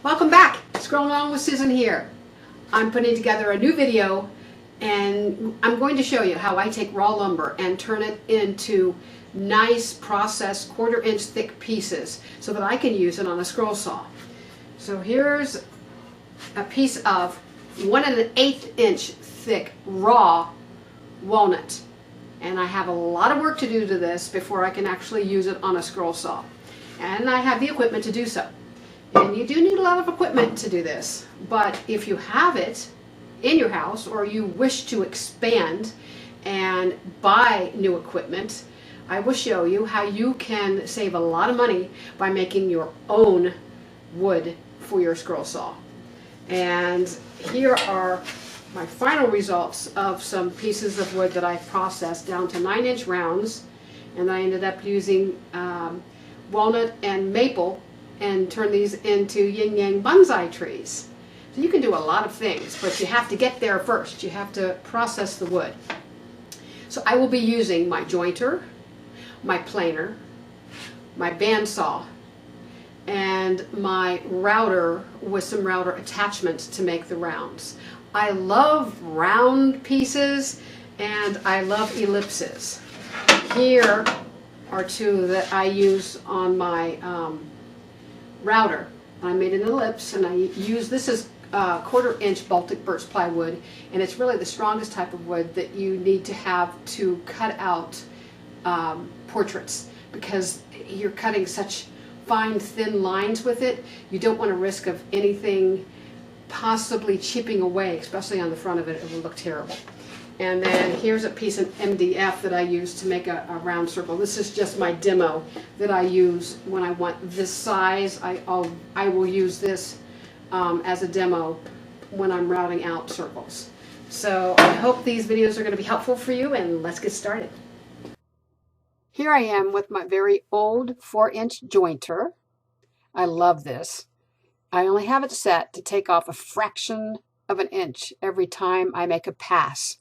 Welcome back. Scroll Along with Susan here. I'm putting together a new video and I'm going to show you how I take raw lumber and turn it into nice processed 1/4 inch thick pieces so that I can use it on a scroll saw. So here's a piece of 1 1/8 inch thick raw walnut, and I have a lot of work to do to this before I can actually use it on a scroll saw, and I have the equipment to do so. And you do need a lot of equipment to do this, but if you have it in your house or you wish to expand and buy new equipment, I will show you how you can save a lot of money by making your own wood for your scroll saw. And here are my final results of some pieces of wood that I processed down to 9-inch rounds, and I ended up using walnut and maple and turn these into yin yang bonsai trees. So you can do a lot of things, but you have to get there first. You have to process the wood. So I will be using my jointer, my planer, my bandsaw, and my router with some router attachments to make the rounds. I love round pieces and I love ellipses. Here are two that I use on my router. I made an ellipse, and I use this as 1/4 inch Baltic birch plywood, and it's really the strongest type of wood that you need to have to cut out portraits, because you're cutting such fine thin lines with it. You don't want to risk of anything possibly chipping away, especially on the front of it. It will look terrible. And then here's a piece of MDF that I use to make a round circle. This is just my demo that I use when I want this size. I will use this as a demo when I'm routing out circles. So I hope these videos are going to be helpful for you, and let's get started. Here I am with my very old 4-inch jointer. I love this. I only have it set to take off a fraction of an inch every time I make a pass.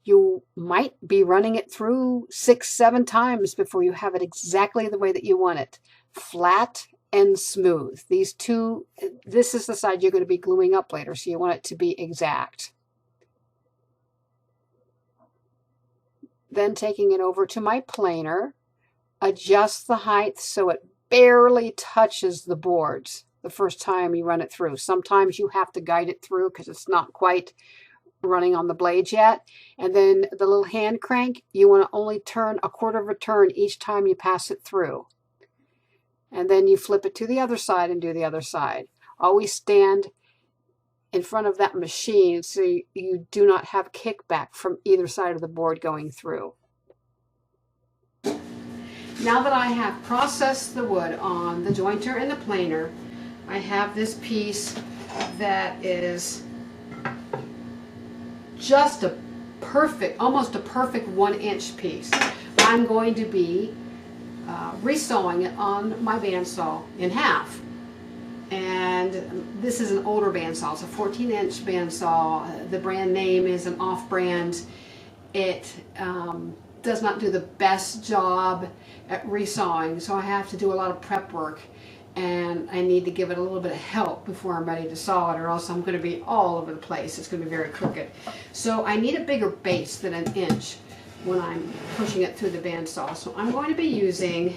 You might be running it through 6-7 times before you have it exactly the way that you want it. Flat and smooth. These two, this is the side you're going to be gluing up later, so you want it to be exact. Then taking it over to my planer, adjust the height so it barely touches the boards the first time you run it through. Sometimes you have to guide it through because it's not quite running on the blades yet. And then the little hand crank, you want to only turn 1/4 of a turn each time you pass it through. And then you flip it to the other side and do the other side. Always stand in front of that machine so you do not have kickback from either side of the board going through. Now that I have processed the wood on the jointer and the planer, I have this piece that is just a perfect, almost a perfect 1-inch piece. I'm going to be resawing it on my bandsaw in half. And this is an older bandsaw. It's a 14-inch bandsaw. The brand name is an off-brand. It does not do the best job at resawing, so I have to do a lot of prep work, and I need to give it a little bit of help before I'm ready to saw it, or else I'm going to be all over the place. It's going to be very crooked. So I need a bigger base than 1 inch when I'm pushing it through the bandsaw. So I'm going to be using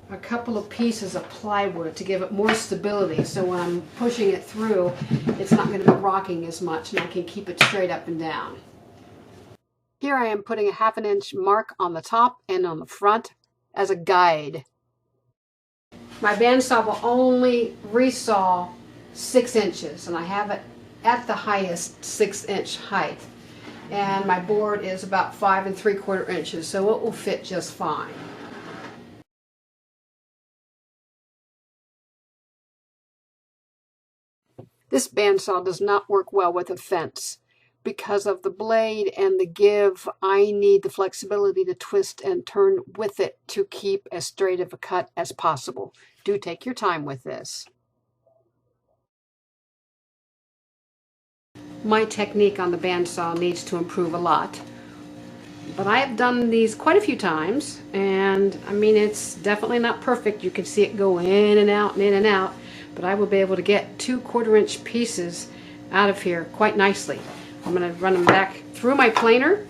a couple of pieces of plywood to give it more stability, so when I'm pushing it through, it's not going to be rocking as much, and I can keep it straight up and down. Here I am putting a 1/2 inch mark on the top and on the front as a guide. My bandsaw will only resaw 6 inches, and I have it at the highest 6-inch height. And my board is about 5 3/4 inches, so it will fit just fine. This bandsaw does not work well with a fence. Because of the blade and the give, I need the flexibility to twist and turn with it to keep as straight of a cut as possible. Do take your time with this. My technique on the bandsaw needs to improve a lot, but I have done these quite a few times, and I mean, it's definitely not perfect. You can see it go in and out and in and out, but I will be able to get 2 1/4-inch pieces out of here quite nicely. I'm going to run them back through my planer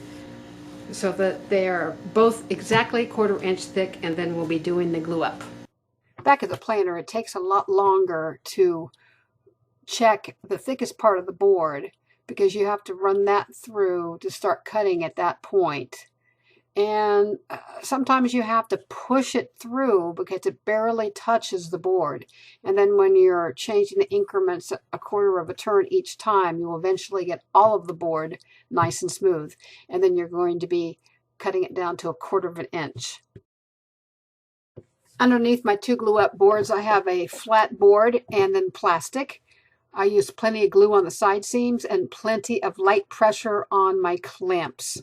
so that they are both exactly 1/4 inch thick, and then we'll be doing the glue up. Back at the planer, it takes a lot longer to check the thickest part of the board because you have to run that through to start cutting at that point. And sometimes you have to push it through because it barely touches the board. And then when you're changing the increments a 1/4 of a turn each time, you'll eventually get all of the board nice and smooth. And then you're going to be cutting it down to a 1/4 of an inch. Underneath my 2 glue up boards, I have a flat board and then plastic. I use plenty of glue on the side seams and plenty of light pressure on my clamps.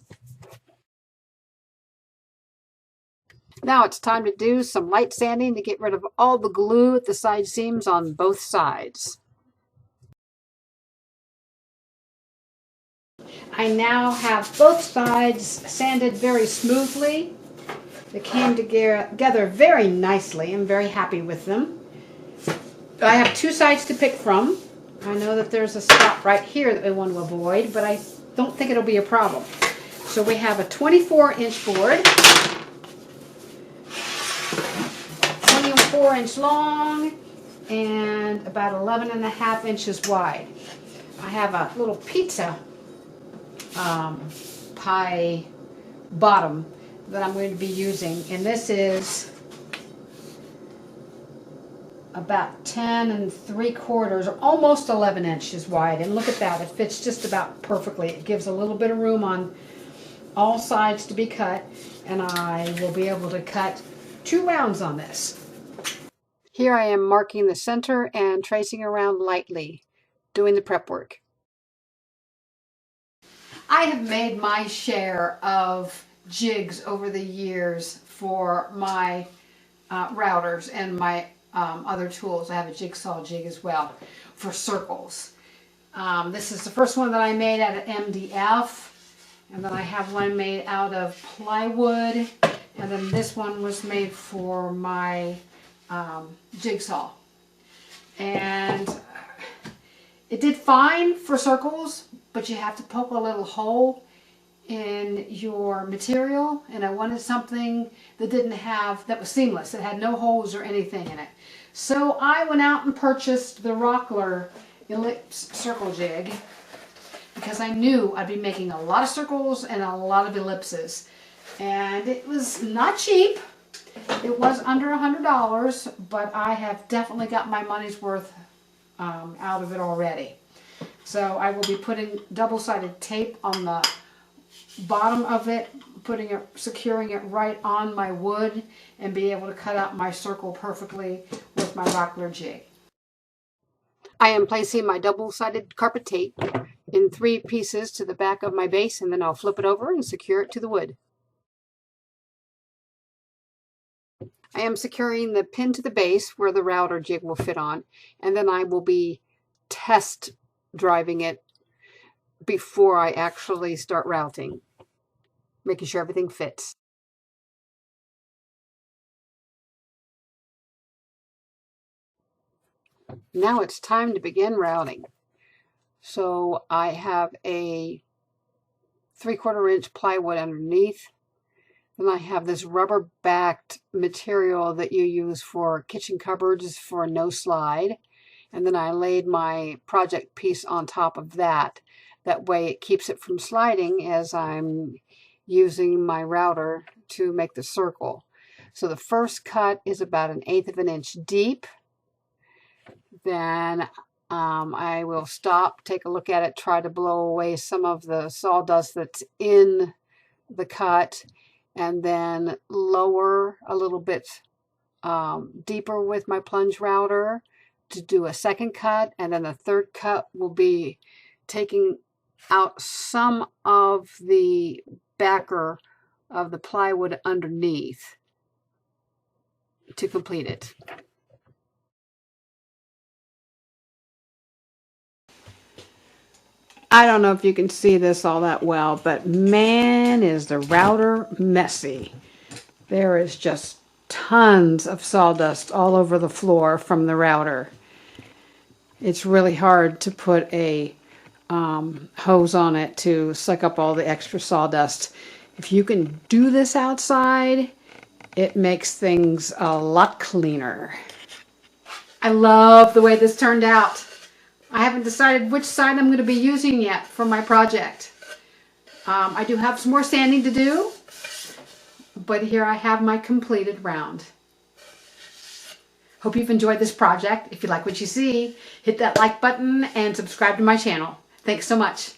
Now it's time to do some light sanding to get rid of all the glue at the side seams on both sides. I now have both sides sanded very smoothly. They came together very nicely. I'm very happy with them. I have 2 sides to pick from. I know that there's a spot right here that we want to avoid, but I don't think it'll be a problem. So we have a 24-inch board, 24-inch long, and about 11.5 inches wide. I have a little pizza pie bottom that I'm going to be using, and this is about 10 3/4, almost 11 inches wide. And look at that, it fits just about perfectly. It gives a little bit of room on all sides to be cut, and I will be able to cut 2 rounds on this. Here I am marking the center and tracing around lightly, doing the prep work. I have made my share of jigs over the years for my routers and my other tools. I have a jigsaw jig as well for circles. This is the first one that I made out of MDF, and then I have one made out of plywood, and then this one was made for my jigsaw. And it did fine for circles, but you have to poke a little hole in your material, and I wanted something that that was seamless. It had no holes or anything in it. So I went out and purchased the Rockler Ellipse Circle Jig because I knew I'd be making a lot of circles and a lot of ellipses. And it was not cheap. It was under $100, but I have definitely got my money's worth out of it already. So I will be putting double-sided tape on the bottom of it, securing it right on my wood, and be able to cut out my circle perfectly with my Rockler jig. I am placing my double-sided carpet tape in 3 pieces to the back of my base, and then I'll flip it over and secure it to the wood. I am securing the pin to the base where the router jig will fit on, and then I will be test driving it before I actually start routing, making sure everything fits. Now it's time to begin routing. So I have a 3/4 inch plywood underneath. Then I have this rubber backed material that you use for kitchen cupboards for no slide. And then I laid my project piece on top of that. That way it keeps it from sliding as I'm using my router to make the circle. So the first cut is about 1/8 of an inch deep. Then I will stop, take a look at it, try to blow away some of the sawdust that's in the cut, and then lower a little bit deeper with my plunge router to do a second cut, and then the third cut will be taking out some of the backer of the plywood underneath to complete it. I don't know if you can see this all that well, but man, is the router messy. There is just tons of sawdust all over the floor from the router. it's really hard to put a hose on it to suck up all the extra sawdust. If you can do this outside, it makes things a lot cleaner. I love the way this turned out. I haven't decided which side I'm going to be using yet for my project. I do have some more sanding to do, but here I have my completed round. Hope you've enjoyed this project. If you like what you see, hit that like button and subscribe to my channel. Thanks so much.